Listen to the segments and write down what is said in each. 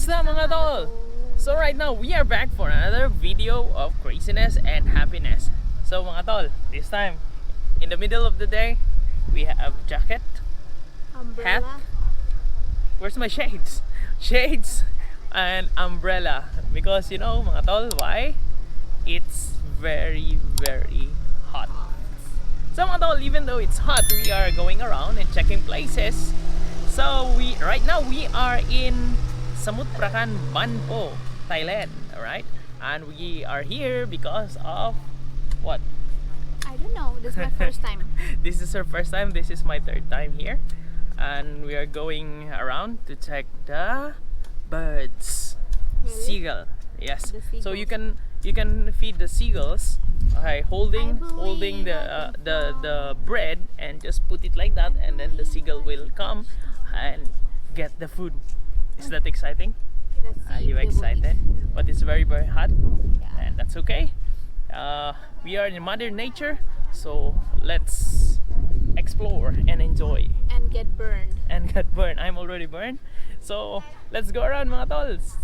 Kamusta mga tol? So right now we are back for another video of craziness and happiness. So mga tol, this time in the middle of the day we have jacket, hat. Where's my shades? Shades and umbrella because you know mga tol, why? It's very hot. So mga tol, even though it's hot, we are going around and checking places. So right now we are in Samut Prakan, Ban Po, Thailand, alright? And we are here because of what? I don't know, this is my first time. This is our first time, this is my third time here. And we are going around to check the birds. Really? Seagull, yes. The So you can feed the seagulls by holding the bread and just put it like that, and then the seagull will come and get the food. Is that exciting? Are you excited? But it's very hot, and that's okay. We are in Mother Nature, so let's explore and enjoy. And get burned. And get burned. I'm already burned. So let's go around mga tols.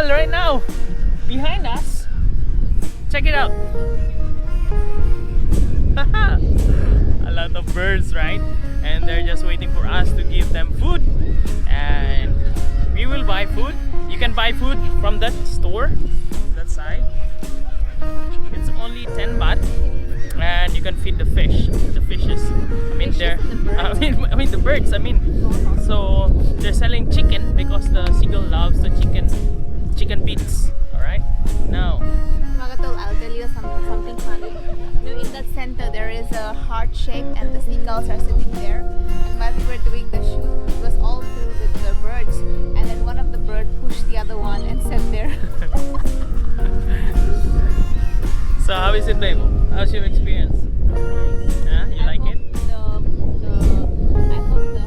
Right now, behind us, check it out. A lot of birds, right? And they're just waiting for us to give them food, and we will buy food. You can buy food from that store, that side. It's only 10 baht, and you can feed the fish, the fishes. I mean, I mean the birds. I mean, so they're selling chicken because the seagull loves the chicken bits. Alright, now Magatol, I'll tell you something funny. In that center there is a heart shape and the seagulls are sitting there, and while we were doing the shoot it was all filled with the birds, and then one of the birds pushed the other one and sat there. So how is it, babe? How's your experience? Yeah, you like it? I hope the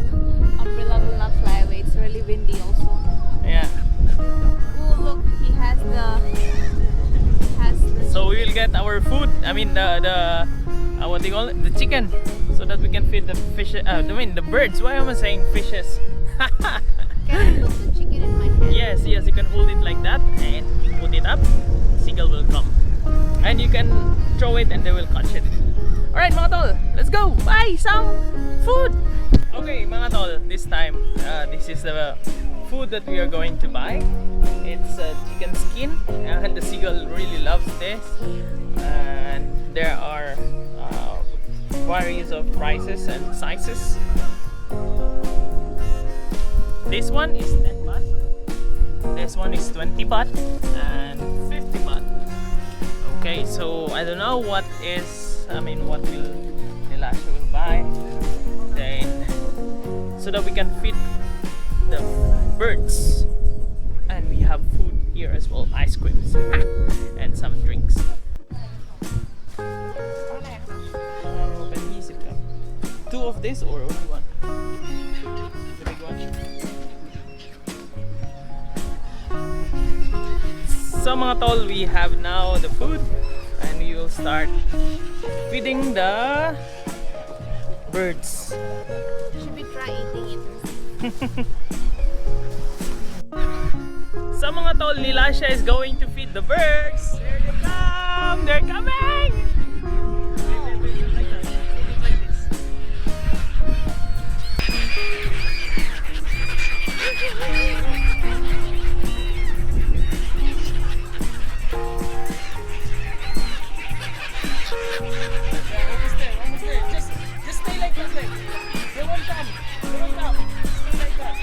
umbrella will not fly away. It's really windy also. Yeah. Look, he has the so we will get our food. I mean the what do you call it? The chicken, so that we can feed the fish. I mean the birds. Why am I saying fishes? Can I put the chicken in my hand? Yes, you can hold it like that and put it up. Seagull will come, and you can throw it and they will catch it. All right, mga tol, let's go buy some food. Okay, mga tol, this time this is the food that we are going to buy. It's a chicken skin, and the seagull really loves this. And there are varieties of prices and sizes. This one is 10 baht. This one is 20 baht and 50 baht. Okay, so I don't know what will Nilasha will buy. Then so that we can feed the birds, and we have food here as well, ice creams and some drinks. Two of this or only one? The big one. So mga tol, we have now the food, and we will start feeding the birds. Should we try eating it? So mga tol, Nilasha is going to feed the birds. There they come! They're coming! Wait, like that. Like this. Yeah, almost there. Just stay like that. They won't come. Stay like that.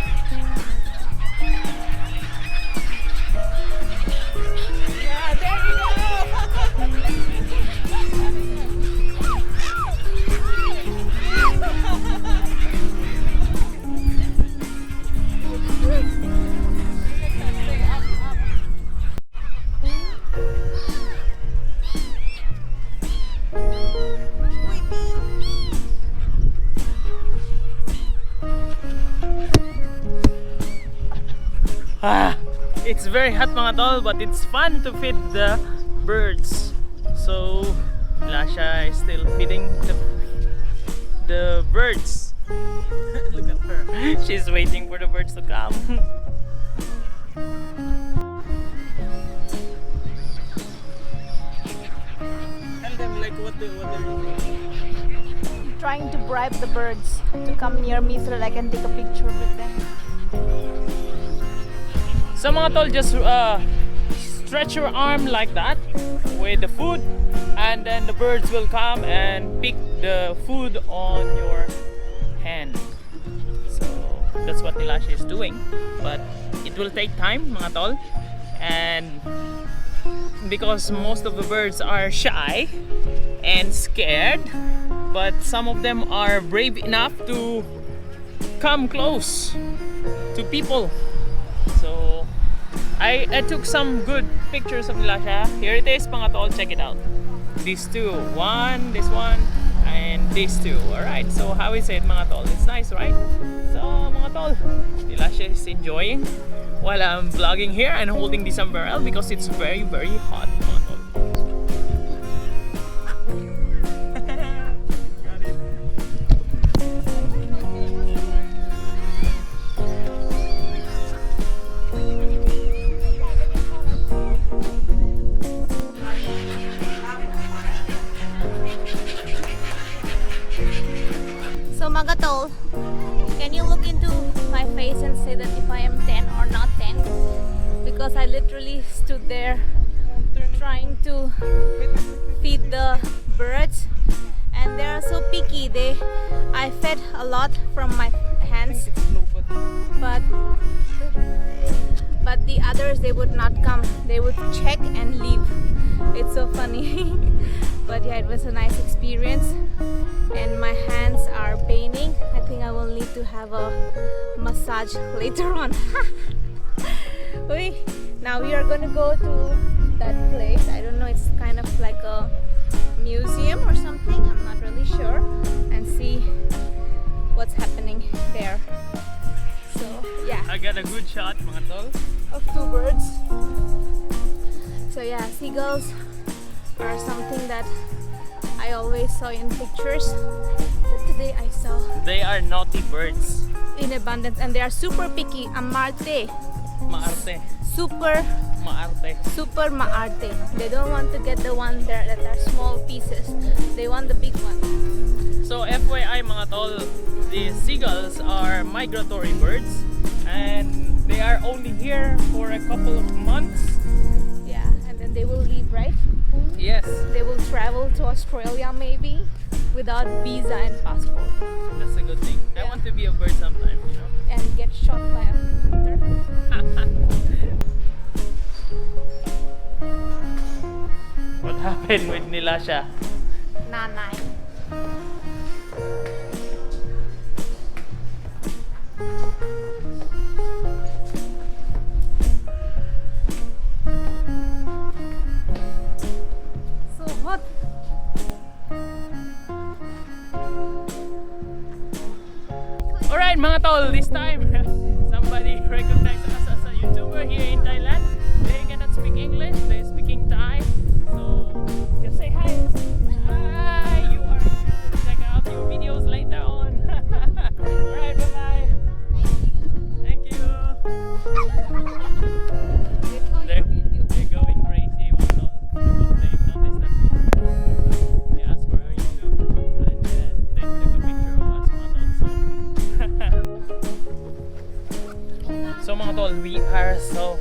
Yeah, there you go! It's very hot mga tol, but it's fun to feed the birds. So Nilasha is still feeding the birds. Look at her. She's waiting for the birds to come. Tell them like what they're doing. Trying to bribe the birds to come near me so that I can take a picture with them. So mga tol, just stretch your arm like that with the food, and then the birds will come and pick the food on your hand. So that's what Nilasha is doing, but it will take time mga tol, and because most of the birds are shy and scared, but some of them are brave enough to come close to people. So I took some good pictures of Nilasha. Here it is mga tol, check it out. These two, this one, and these two. Alright, so how is it mga tol? It's nice, right? So mga tol, Nilasha is enjoying while I'm vlogging here and holding this umbrella because it's very very hot mga tol. So Magatol, can you look into my face and say that if I am 10 or not 10? Because I literally stood there trying to feed the birds, and they are so picky. I fed a lot from my hands, but the others, they would not come. They would check and leave. It's so funny. But yeah, it was a nice experience, and my hands are paining. I think I will need to have a massage later on. Now we are gonna go to that place. I don't know, it's kind of like a museum or something, I'm not really sure, and see what's happening there. So yeah, I got a good shot mga tol. of two birds. So yeah, seagulls are something that I always saw in pictures. But today I saw They are naughty birds. in abundance, and they are super picky. Amarte. Maarte. Super maarte. They don't want to get the one there that are small pieces. They want the big one. So FYI mga tol, the seagulls are migratory birds, and they are only here for a couple of months. Yeah, and then they will leave, right? Yes, They will travel to Australia maybe without visa and passport, that's a good thing. I Yeah. want to be a bird sometime, you know. and get shot by a hunter. What happened with Nilasha? Nanay. So hot. Alright mga tol, this time somebody recognized us as a YouTuber here in Thailand. They cannot speak English, they're speaking Thai. So just say hi. Hi, you are able to check out your videos later on. Alright, bye bye. Thank you. They're going crazy mga tol because they've noticed that they asked for our YouTube, and then they took a picture of us mga tol. So mga tol, we are so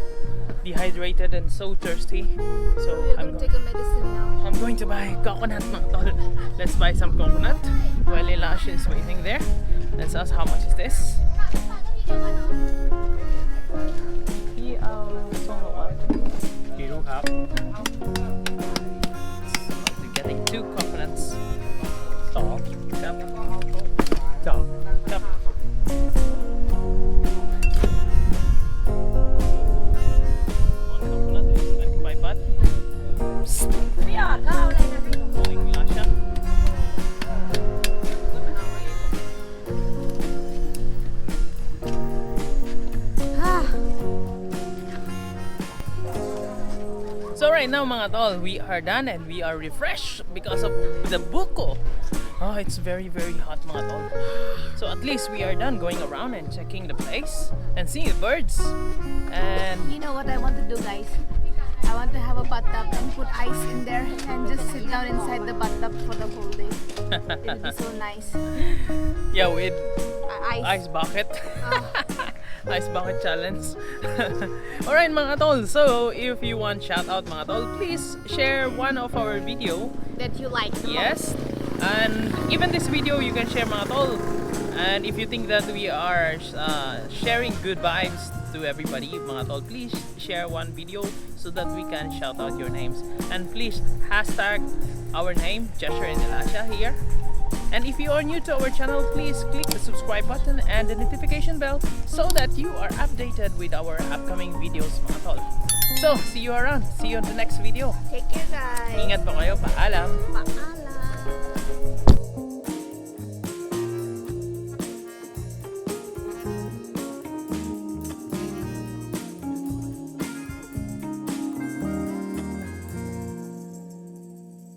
dehydrated and so thirsty. So We're going to take a medicine now. I'm going to buy coconut mga tol. Let's buy some coconut while Nilasha is waiting there. Let's ask how much is this? We're getting 2 coconuts. Stop. Stop. Stop. Stop. One coconut is 25 baht. Calling Nilasha. Ah, now mga tol, we are done and we are refreshed because of the buko. Oh, it's very hot mga tol. So at least we are done going around and checking the place and seeing the birds. And You know what I want to do, guys? I want to have a bathtub and put ice in there and just sit down inside the bathtub for the whole day. It'll be so nice. yeah, with Ice. ice bucket. Oh. Ice bucket challenge. Alright mga tol, so if you want shout out mga tol, please share one of our video. That you like. the Yes. And even this video you can share mga tol. And if you think that we are sharing good vibes to everybody mga tol, please share one video so that we can shout out your names. And please hashtag our name, Jesher and Nilasha here. And if you are new to our channel, please click the subscribe button and the notification bell so that you are updated with our upcoming videos mga tol. So, see you around. See you on the next video. Take care, guys. Ingat po kayo. Paalam. Bye.